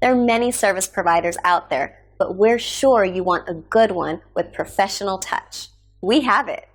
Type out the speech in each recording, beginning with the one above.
There are many service providers out there, but we're sure you want a good one with professional touch. We have it.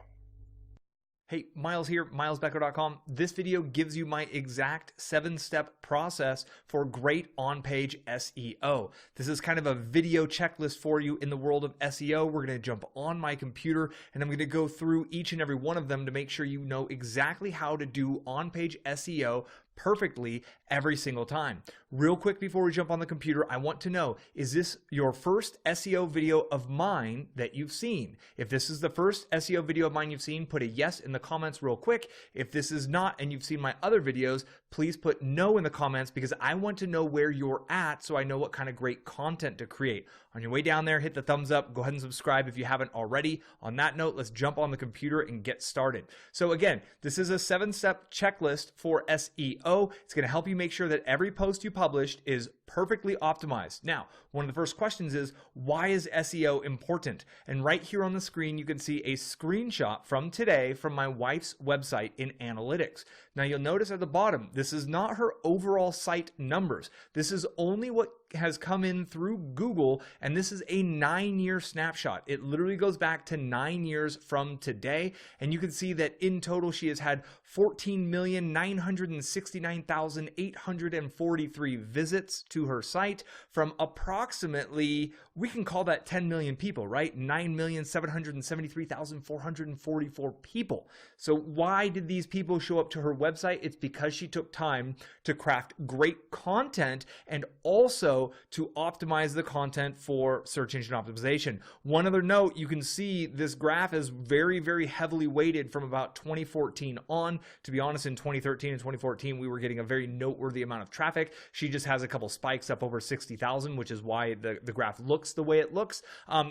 Hey, Miles here, milesbecker.com. This video gives you my exact 7-step process for great on-page SEO. This is kind of a video checklist for you in the world of SEO. We're going to jump on my computer and I'm going to go through each and every one of them to make sure you know exactly how to do on-page SEO perfectly every single time. Real quick before we jump on the computer, I want to know, is this your first SEO video of mine that you've seen? If this is the first SEO video of mine you've seen, put a yes in the comments real quick. If this is not and you've seen my other videos, please put no in the comments because I want to know where you're at so I know what kind of great content to create. On your way down there, hit the thumbs up, go ahead and subscribe if you haven't already. On that note, let's jump on the computer and get started. So again, this is a 7-step checklist for SEO. It's going to help you make sure that every post you published is perfectly optimized. Now, one of the first questions is, why is SEO important? And right here on the screen, you can see a screenshot from today from my wife's website in analytics. Now, you'll notice at the bottom, this is not her overall site numbers. This is only what has come in through Google, and this is a 9-year snapshot. It literally goes back to 9 years from today, and you can see that in total she has had 14,969,843 visits to her site from approximately, we can call that 10 million people, right? 9,773,444 people. So why did these people show up to her website? It's because she took time to craft great content and also to optimize the content for search engine optimization. One other note, you can see this graph is very, very heavily weighted from about 2014 on. To be honest, in 2013 and 2014, we were getting a very noteworthy amount of traffic. She just has a couple spikes up over 60,000, which is why the graph looks the way it looks.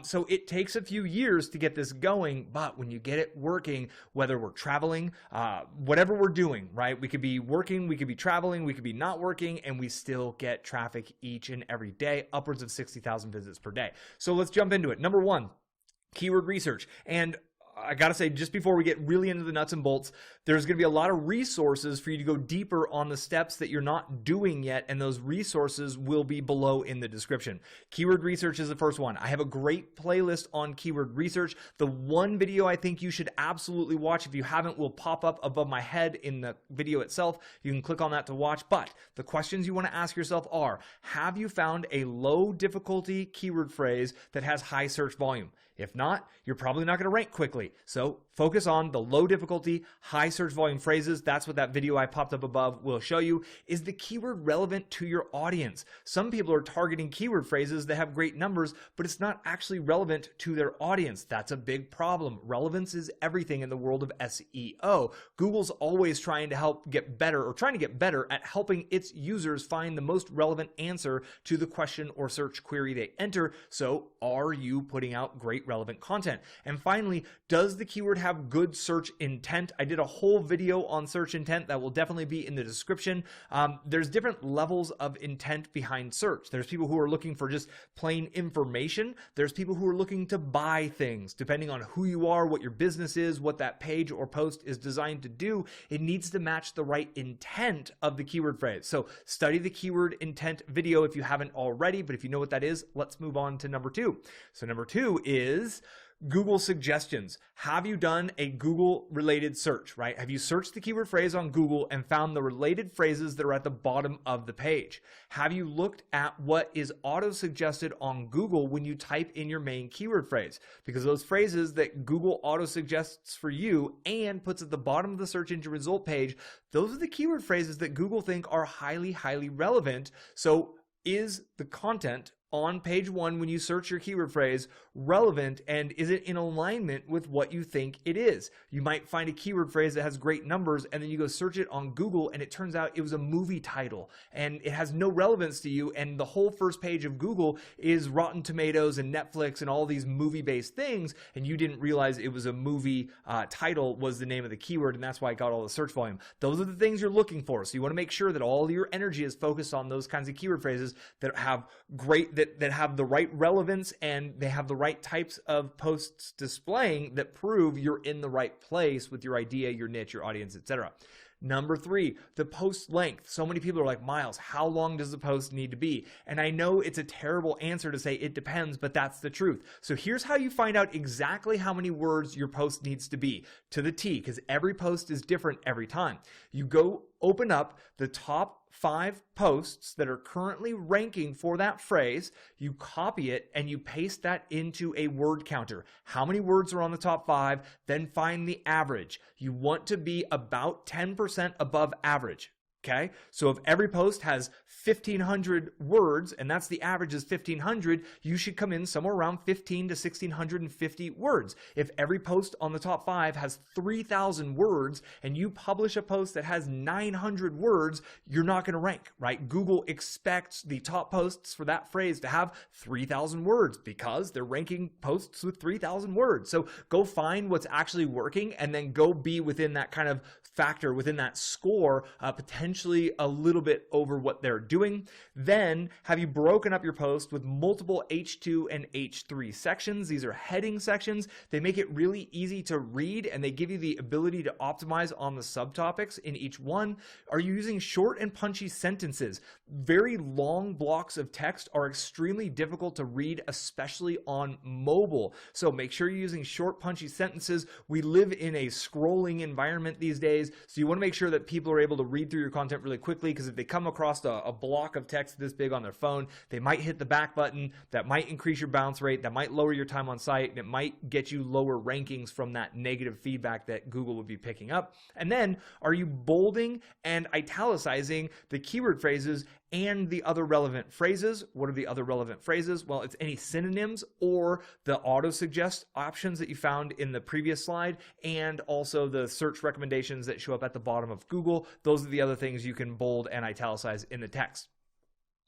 So it takes a few years to get this going, but when you get it working, whether we're traveling, whatever we're doing, right? We could be working, we could be traveling, we could be not working, and we still get traffic each and every day, upwards of 60,000 visits per day. So let's jump into it. Number one, keyword research. And I gotta say, just before we get really into the nuts and bolts, there's gonna be a lot of resources for you to go deeper on the steps that you're not doing yet, and those resources will be below in the description. Keyword research is the first one. I have a great playlist on keyword research. The one video I think you should absolutely watch, if you haven't, will pop up above my head in the video itself. You can click on that to watch, but the questions you wanna ask yourself are, have you found a low difficulty keyword phrase that has high search volume? If not, you're probably not going to rank quickly. So focus on the low difficulty, high search volume phrases. That's what that video I popped up above will show you. Is the keyword relevant to your audience? Some people are targeting keyword phrases that have great numbers, but it's not actually relevant to their audience. That's a big problem. Relevance is everything in the world of SEO. Google's always trying to help get better, or trying to get better at helping its users find the most relevant answer to the question or search query they enter. So are you putting out great relevant content? And finally, does the keyword have good search intent? I did a whole video on search intent that will definitely be in the description. There's different levels of intent behind search. There's people who are looking for just plain information. There's people who are looking to buy things. Depending on who you are, what your business is, what that page or post is designed to do, it needs to match the right intent of the keyword phrase. So study the keyword intent video if you haven't already, but if you know what that is, let's move on to number two. So number two is Google suggestions. Have you done a Google related search, right? Have you searched the keyword phrase on Google and found the related phrases that are at the bottom of the page? Have you looked at what is auto suggested on Google when you type in your main keyword phrase? Because those phrases that Google auto suggests for you and puts at the bottom of the search engine result page, those are the keyword phrases that Google think are highly, highly relevant. So is the content on page one when you search your keyword phrase relevant, and is it in alignment with what you think it is? You might find a keyword phrase that has great numbers and then you go search it on Google and it turns out it was a movie title and it has no relevance to you, and the whole first page of Google is Rotten Tomatoes and Netflix and all these movie-based things, and you didn't realize it was a movie title was the name of the keyword, and that's why it got all the search volume. Those are the things you're looking for. So you want to make sure that all your energy is focused on those kinds of keyword phrases that have great that have the right relevance and they have the right types of posts displaying that prove you're in the right place with your idea, your niche, your audience, etc. Number 3, the post length. So many people are like, Miles, how long does the post need to be? And I know it's a terrible answer to say it depends, but that's the truth. So here's how you find out exactly how many words your post needs to be to the T, because every post is different every time. You go open up the top 5 posts that are currently ranking for that phrase, you copy it and you paste that into a word counter. How many words are on the top 5? Then find the average. You want to be about 10% above average. Okay, so if every post has 1,500 words, and that's the average is 1,500, you should come in somewhere around 1,500 to 1,650 words. If every post on the top 5 has 3,000 words, and you publish a post that has 900 words, you're not going to rank, right? Google expects the top posts for that phrase to have 3,000 words because they're ranking posts with 3,000 words. So go find what's actually working, and then go be within that kind of factor, within that score, potentially a little bit over what they're doing. Then have you broken up your post with multiple H2 and H3 sections? These are heading sections. They make it really easy to read, and they give you the ability to optimize on the subtopics in each one. Are you using short and punchy sentences? Very long blocks of text are extremely difficult to read, especially on mobile. So make sure you're using short, punchy sentences. We live in a scrolling environment these days, so you want to make sure that people are able to read through your content really quickly, because if they come across a block of text this big on their phone, they might hit the back button. That might increase your bounce rate, that might lower your time on site, and it might get you lower rankings from that negative feedback that Google would be picking up. And then, are you bolding and italicizing the keyword phrases and the other relevant phrases? What are the other relevant phrases? Well, it's any synonyms or the auto-suggest options that you found in the previous slide, and also the search recommendations that show up at the bottom of Google. Those are the other things you can bold and italicize in the text.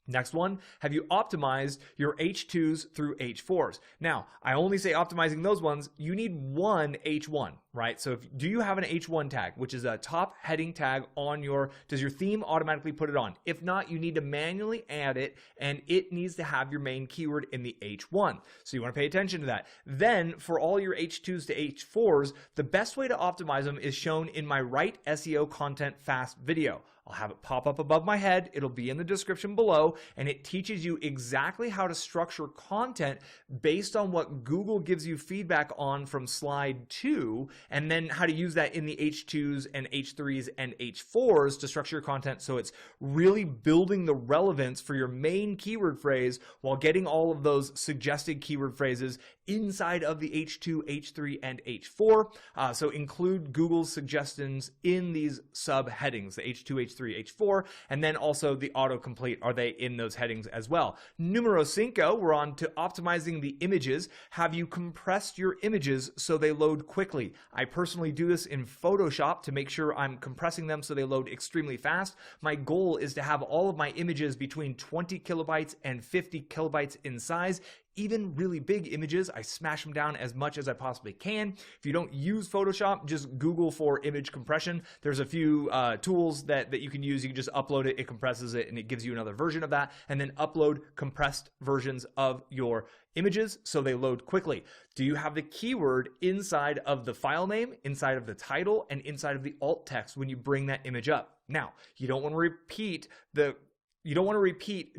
Next one, have you optimized your H2s through H4s? Now, I only say optimizing those ones. You need one H1, right? So do you have an H1 tag, which is a top heading tag on does your theme automatically put it on? If not, you need to manually add it, and it needs to have your main keyword in the H1. So you want to pay attention to that. Then for all your H2s to H4s, the best way to optimize them is shown in my Write SEO Content Fast video. I'll have it pop up above my head. It'll be in the description below, and it teaches you exactly how to structure content based on what Google gives you feedback on from slide 2, and then how to use that in the H2s and H3s and H4s to structure your content so it's really building the relevance for your main keyword phrase while getting all of those suggested keyword phrases inside of the H2, H3, and H4. So include Google's suggestions in these subheadings, the H2, H3, H4, and then also the autocomplete. Are they in those headings as well? Numero 5, we're on to optimizing the images. Have you compressed your images so they load quickly? I personally do this in Photoshop to make sure I'm compressing them so they load extremely fast. My goal is to have all of my images between 20 kilobytes and 50 kilobytes in size. Even really big images, I smash them down as much as I possibly can. If you don't use Photoshop, just Google for image compression. There's a few tools that you can use. You can just upload it, it compresses it, and it gives you another version of that. And then upload compressed versions of your images so they load quickly. Do you have the keyword inside of the file name, inside of the title, and inside of the alt text when you bring that image up? Now, you don't want to repeat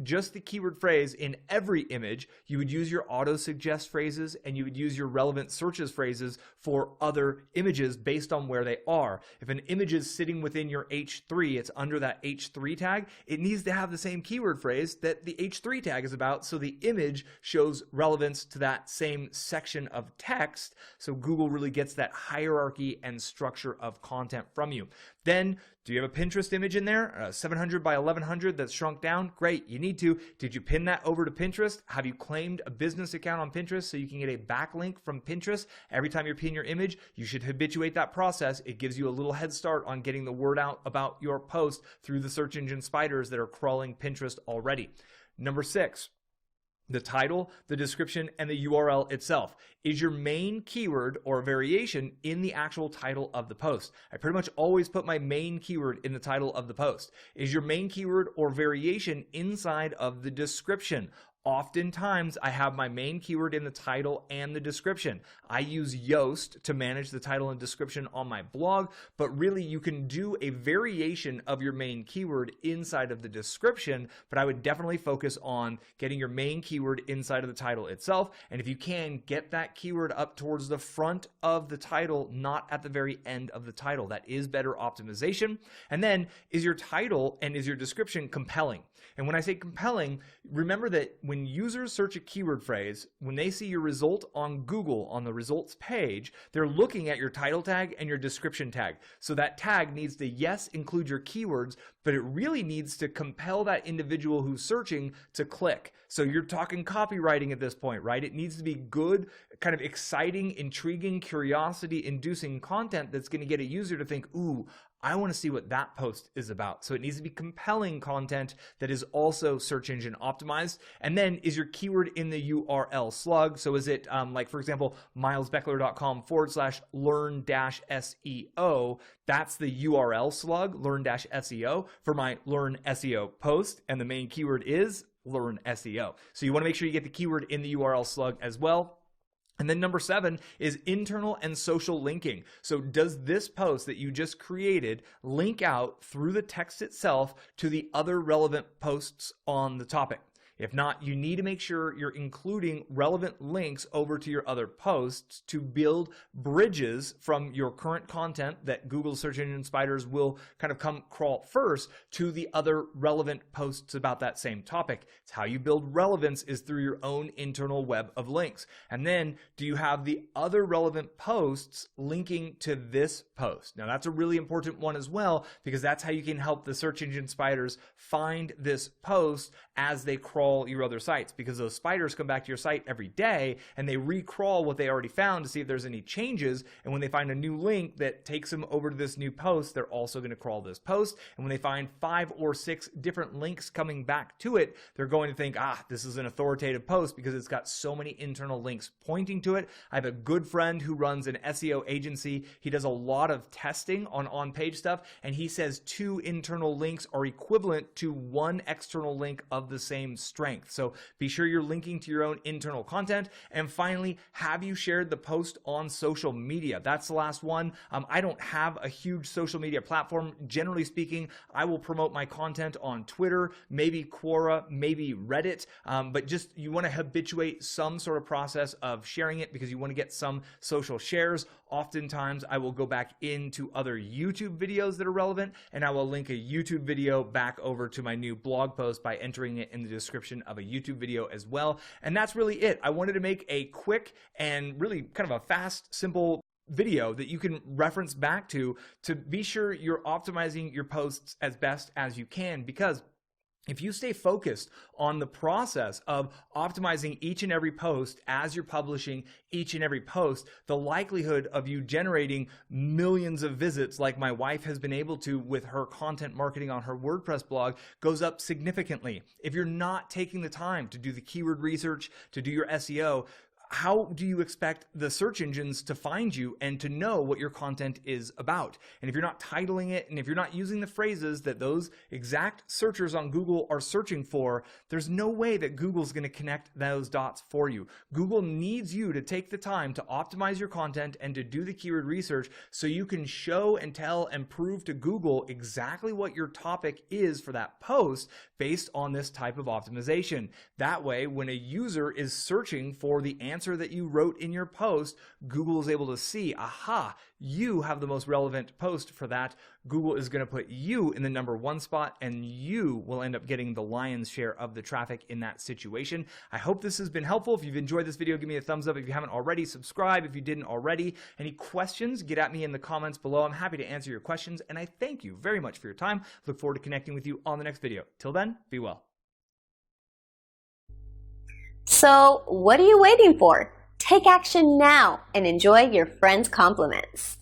just the keyword phrase in every image. You would use your auto-suggest phrases, and you would use your relevant searches phrases for other images based on where they are. If an image is sitting within your H3, it's under that H3 tag, it needs to have the same keyword phrase that the H3 tag is about, so the image shows relevance to that same section of text, so Google really gets that hierarchy and structure of content from you. Then, do you have a Pinterest image in there? 700 by 1100 that's shrunk down? Great, you need to. Did you pin that over to Pinterest? Have you claimed a business account on Pinterest so you can get a backlink from Pinterest every time you pin your image? You should habituate that process. It gives you a little head start on getting the word out about your post through the search engine spiders that are crawling Pinterest already. Number 6. The title, the description, and the URL itself. Is your main keyword or variation in the actual title of the post? I pretty much always put my main keyword in the title of the post. Is your main keyword or variation inside of the description? Oftentimes, I have my main keyword in the title and the description. I use Yoast to manage the title and description on my blog, but really you can do a variation of your main keyword inside of the description, but I would definitely focus on getting your main keyword inside of the title itself. And if you can, get that keyword up towards the front of the title, not at the very end of the title. That is better optimization. And then, is your title and is your description compelling? And when I say compelling, remember that when users search a keyword phrase, when they see your result on Google on the results page, they're looking at your title tag and your description tag. So that tag needs to, yes, include your keywords, but it really needs to compel that individual who's searching to click. So you're talking copywriting at this point, right? It needs to be good, kind of exciting, intriguing, curiosity-inducing content that's going to get a user to think, ooh, I want to see what that post is about. So it needs to be compelling content that is also search engine optimized. And then, is your keyword in the URL slug? So is it like, for example, milesbeckler.com/learn-SEO? That's the URL slug, learn-SEO, for my Learn SEO post. And the main keyword is Learn SEO. So you want to make sure you get the keyword in the URL slug as well. And then number 7 is internal and social linking. So does this post that you just created link out through the text itself to the other relevant posts on the topic? If not, you need to make sure you're including relevant links over to your other posts to build bridges from your current content that Google search engine spiders will kind of come crawl first to the other relevant posts about that same topic. It's how you build relevance, is through your own internal web of links. And then, do you have the other relevant posts linking to this post? Now, that's a really important one as well, because that's how you can help the search engine spiders find this post as they crawl your other sites, because those spiders come back to your site every day and they recrawl what they already found to see if there's any changes. And when they find a new link that takes them over to this new post, they're also going to crawl this post. And when they find 5 or 6 different links coming back to it, they're going to think, this is an authoritative post because it's got so many internal links pointing to it. I have a good friend who runs an SEO agency. He does a lot of testing on on-page stuff, and he says 2 internal links are equivalent to 1 external link of the same strength. So be sure you're linking to your own internal content. And finally, have you shared the post on social media? That's the last one. I don't have a huge social media platform. Generally speaking, I will promote my content on Twitter, maybe Quora, maybe Reddit, but just you want to habituate some sort of process of sharing it because you want to get some social shares. Oftentimes, I will go back into other YouTube videos that are relevant, and I will link a YouTube video back over to my new blog post by entering it in the description of a YouTube video as well. And that's really it. I wanted to make a quick and really kind of a fast, simple video that you can reference back to be sure you're optimizing your posts as best as you can, because if you stay focused on the process of optimizing each and every post as you're publishing each and every post, the likelihood of you generating millions of visits like my wife has been able to with her content marketing on her WordPress blog goes up significantly. If you're not taking the time to do the keyword research, to do your SEO, how do you expect the search engines to find you and to know what your content is about? And if you're not titling it, and if you're not using the phrases that those exact searchers on Google are searching for, there's no way that Google's going to connect those dots for you. Google needs you to take the time to optimize your content and to do the keyword research so you can show and tell and prove to Google exactly what your topic is for that post based on this type of optimization. That way, when a user is searching for the answer that you wrote in your post, Google is able to see, aha, you have the most relevant post for that. Google is going to put you in the number 1 spot, and you will end up getting the lion's share of the traffic in that situation. I hope this has been helpful. If you've enjoyed this video, give me a thumbs up. If you haven't already, subscribe if you didn't already. Any questions, get at me in the comments below. I'm happy to answer your questions, and I thank you very much for your time. Look forward to connecting with you on the next video. Till then, be well. So, what are you waiting for? Take action now and enjoy your friends' compliments.